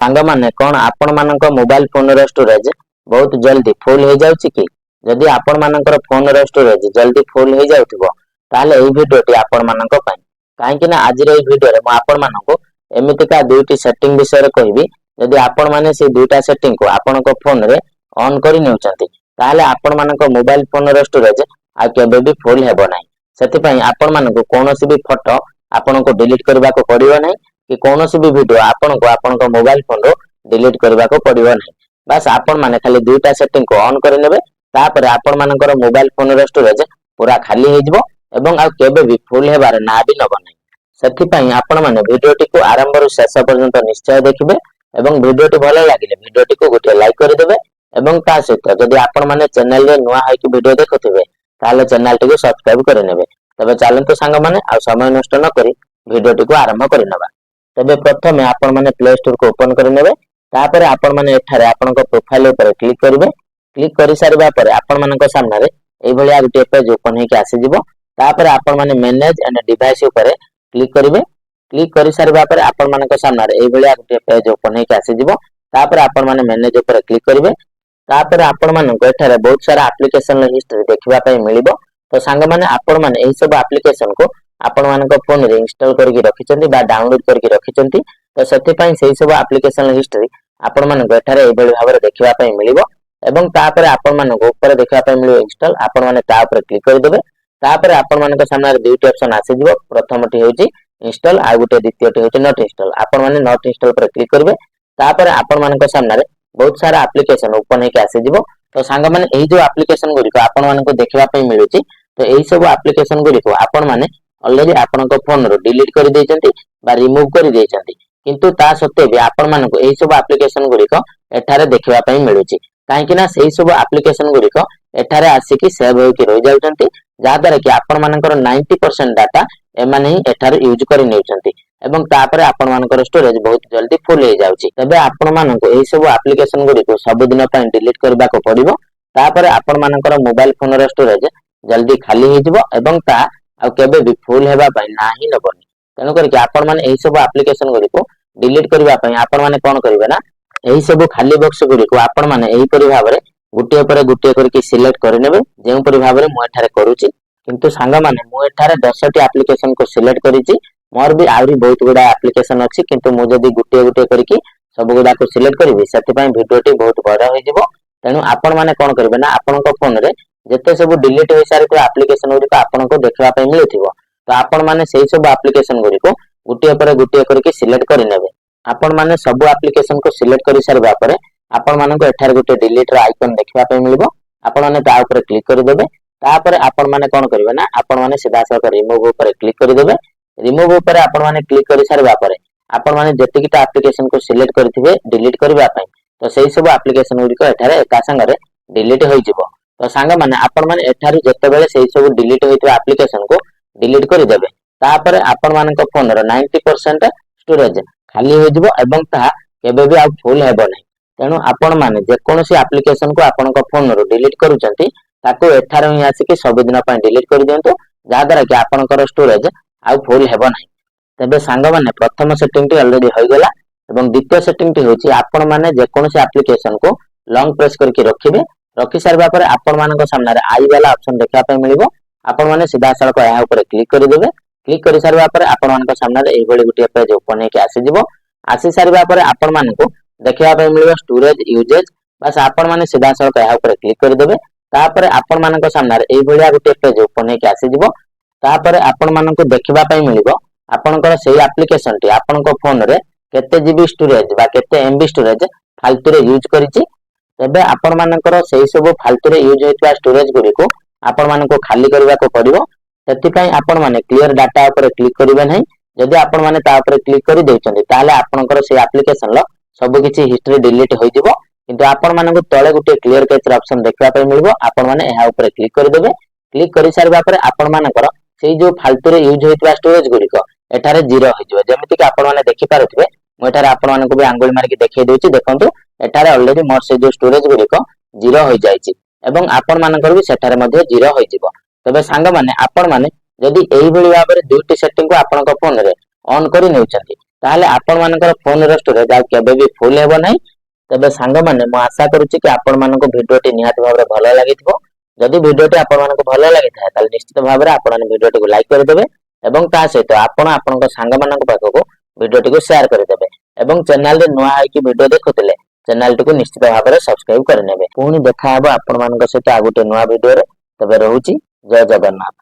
सांग माने कौन आपण मानक मोबाइल फोन रो स्टोरेज बहुत जल्दी फुल हो जाउची कि जदि आपण मानकर फोन रो स्टोरेज जल्दी फुल हो जाउथिबो ताले एई भिडियोटी आपण मानक पई काहे कि ना आज रे भिडियो रे म आपण मानक एमितिका दुईटी सेटिंग विषय रे कहबी जदि आपण माने से दुईटा सेटिंग को आपण को फोन रे ऑन करि नेउचंती ताले आपण मानक मोबाइल फोन रो स्टोरेज आ केबे भी फुल हेबो नाही सेति पई आपण मानक कोनोसी भी फोटो आपण को डिलीट करबा को पड़िबो नाही कि कोनोसी भी वीडियो आपण को मोबाइल फोन रो डिलीट करबा को पड़िबो नाही बस आपण माने खाली दुईटा सेटिंग को ऑन करि नेबे तापर आपण मानकर मोबाइल फोन रो स्टोरेज पूरा खाली हे जिवो एवं आ केबे भी फुल हेबार ना भी नबो नाही सेति पई आपण माने वीडियोटी को आरंभ रो शेष पर्यंत निश्चय देखिबे एवं वीडियोटी भलो लागिले वीडियोटी को गोटे लाइक करि देबे एवं ता सहित जदि आपण माने चैनल रे नुवा है कि वीडियो देखुथिबे ताले चैनल टी को सब्सक्राइब करि नेबे तबे चलंतु सांग माने आ समय नष्ट न करी वीडियोटी को आरंभ करि नबा तबे प्रथमे आपण माने प्ले स्टोर को ओपन करि नेबे तापर आपण माने एठारे आपण को प्रोफाइल ऊपर क्लिक करिवे क्लिक करि सारिबा परे आपण मानक सामने रे एई भलिया गुटे पेज ओपन हे के आसी जिवो तापर आपण माने मैनेज एंड डिवाइस ऊपर क्लिक करिवे क्लिक करि सारिबा परे आपण मानक सामने रे एई भलिया गुटे पेज ओपन हे के आसी जिवो तापर आपण माने मैनेज ऊपर क्लिक करिवे तापर आपण मानक एठारे बहुत सारा एप्लीकेशन हिस्ट्री देखिबा पई मिलिबो तो सांग माने आपण माने एई सब एप्लीकेशन को आपण मानक फोन रे इंस्टॉल करके रखिचंती बा डाउनलोड करके रखिचंती तो सेति पई सेई सब एप्लीकेशन हिस्ट्री आपण मानक एठारे एई भली भाबरे देखिबा पई मिलिबो एवं तापर आपण मानक ऊपर देखिबा पई मिलिबो इंस्टॉल आपण माने ता ऊपर क्लिक कर देबे तापर आपण मानक सामने दुईटी ऑप्शन आसी जिवो प्रथमटी होची इंस्टॉल आ गुटे द्वितीयटी होची नॉट इंस्टॉल आपण माने नॉट इंस्टॉल पर क्लिक करबे तापर आपण मानक सामने रे बहुत सारा एप्लीकेशन ओपन हे के आसी जिवो तो सांग माने एई जो एप्लीकेशन गुडी को आपण मानक देखिबा पई मिलुची तो एई सब एप्लीकेशन गुडी को आपण माने ऑलरेडी आपण को फोन रो डिलीट कर देचंती बा रिमूव कर देचंती किंतु ता सत्ते भी आपण मानक एई सब एप्लीकेशन गुडी को एठारे देखिबा पई मिलुची काहे कि ना सेई सब एप्लीकेशन गुडी को एठारे आसी कि सेव हो कि रहि जाउचंती जा द्वारा कि आपण मानकर 90% डाटा एमाने ही एठारे यूज करि नेउचंती एवं तापर आपण मानकर स्टोरेज बहुत जल्दी फुल हो जाउची तबे आपण मानक एई सब एप्लीकेशन गुडी को सब दिन पई डिलीट करबा को पड़िबो तापर आपण मानकर मोबाइल फोन रो स्टोरेज जल्दी खाली हो जिवो एवं ता आ केबे भी फुल हेबा पई नाही नबनी तेनु करके आपण माने एई सब एप्लीकेशन गुडी को डिलीट करबा पई आपण माने कोन करिवे ना एई सब खाली बॉक्स गुडी को आपण माने एई परि भाबरे गुटिया पर गुटिया करके सिलेक्ट कर नेबे जेउ परि भाबरे मु एठारे करूची किंतु सांग माने मु एठारे 10 टी एप्लीकेशन को सिलेक्ट करिची मोर भी आउरी बहुत गुडा एप्लीकेशन अछि किंतु मु जदी गुटिया गुटिया करके सब गुडा को सिलेक्ट करिवि सेति पई वीडियोटी बहुत बड़ा होई जिवो तेनु आपण माने कोन करबे ना आपण को फोन रे जते सब डिलीट होई सारे एप्लीकेशन गुडी को आपण को देखबा पई मिलथिबो तो आपण माने सेई सब एप्लीकेशन गुडी को गुटिया पर गुटिया करके सिलेक्ट करि नेबे आपण माने सब एप्लीकेशन को सिलेक्ट करि सारबा परे आपण मानको एठार गुटे डिलीट रो आइकन देखबा पई मिलबो आपण माने ता ऊपर क्लिक करि देबे तापर आपण माने कोन करिवे ना आपण माने सीधा सक रिमूव ऊपर क्लिक करि देबे रिमूव ऊपर आपण माने क्लिक करि सारबा परे आपण माने जतिकिटा एप्लीकेशन को सिलेक्ट करथिबे डिलीट करबा पई तो सेई सब एप्लीकेशन गुडी को एठारे एका संगरे डिलीट होई जिवो तो सांग माने आपण माने एठारु जते बेले सेई सब डिलीट होइतबा एप्लीकेशन को डिलीट करि देबे तापर आपण मानक फोन रो 90% स्टोरेज खाली हो जिवो एवं ता केबे भी आ फुल हेबो नै तेनु आपण माने जे कोनोसी एप्लीकेशन को आपण को फोन रो डिलीट करूचंती ताको एठार ही आसी कि सब दिन पय डिलीट कर दियंतु जा द्वारा कि आपनकर स्टोरेज आ फुल हेबो नै तबे सांग माने प्रथम सेटिंग टी ऑलरेडी होई गेला एवं द्वितीय सेटिंग टी होची आपण माने जे कोनोसी एप्लीकेशन को लॉन्ग प्रेस करके रखिबे रखि सारबा पर आपण मानक सामने रे आई वाला ऑप्शन देखा पय मिलिबो आपण माने सीधा सड़क या ऊपर क्लिक कर देबे क्लिक करि सारबा पर आपण मानक सामने रे एई भली गुटे पेज ओपन हे के आसी जिवो आसी सारबा पर आपण मानक देखिबा पय मिलिबो स्टोरेज यूजेज बस आपण माने सीधा सड़क या ऊपर क्लिक कर देबे तापर आपण मानक सामने रे एई भलिया गुटे पेज ओपन हे के आसी जिवो तापर आपण मानक देखिबा पय मिलिबो आपनकर सेही एप्लीकेशन टी आपनको फोन रे केते जीबी स्टोरेज बा केते एमबी स्टोरेज फालतू रे यूज करिछि तबे आपण मानकर सेही सब फालतू रे यूज होइतबा स्टोरेज गुडी को आपण मानको खाली करबा को पड़िबो सेति पई आपण माने क्लियर डाटा ऊपर क्लिक करिवे नै जदि आपण माने ता ऊपर क्लिक करि देउचंदी ताले आपनकर से एप्लीकेशन लो सब किछि हिस्ट्री डिलीट होई जिवो किंतु आपण मानको तळे गुटे क्लियर कैचर ऑप्शन देखबा पय मिलबो आपण माने एहा ऊपर क्लिक कर देबे क्लिक करि सारबा पर आपण मानकर सेही जो फालतू रे यूज होइतबा स्टोरेज गुडी को एठारे जीरो होई जिवो जेमिति कि आपण माने देखि पारुथिबे मु एठारे आपण मानको भी आंगुल मारि के देखै देउची देखंतु एठारे ऑलरेडी मोर से जो स्टोरेज गुडी को जीरो होई जायछि एवं आपण मानकर भी सेठारे मध्ये जीरो होई जिवो तबे सांग माने आपण माने जदि एई भली भाबरे दुईटी सेटिंग को आपण को फोन रे ऑन करि नेउचंती ताहले आपण मानकर फोन रो स्टोरेज आ केबे भी फुल हेबो नाही। तबे सांग माने मु आशा करूची कि आपण मानको भिडियोटी निहात भाबरे भलो लागिथिबो। जदि भिडियोटी आपण मानको भलो लागिथाय ताले निश्चित भाबरे आपण माने भिडियोटी को लाइक कर देबे एवं ता सहित आपण आपनक सांग मानक पाखको भिडियोटी को शेयर कर देबे एवं चैनल रे नुआ आइ कि भिडियो देखुतले चैनल टी को निश्चित भाबरे सब्सक्राइब कर नेबे। पुणी देखा हबो आपण मानक सहित आ गुटे नुआ भिडियो रे। तबे रहूची जय जगन्नाथ।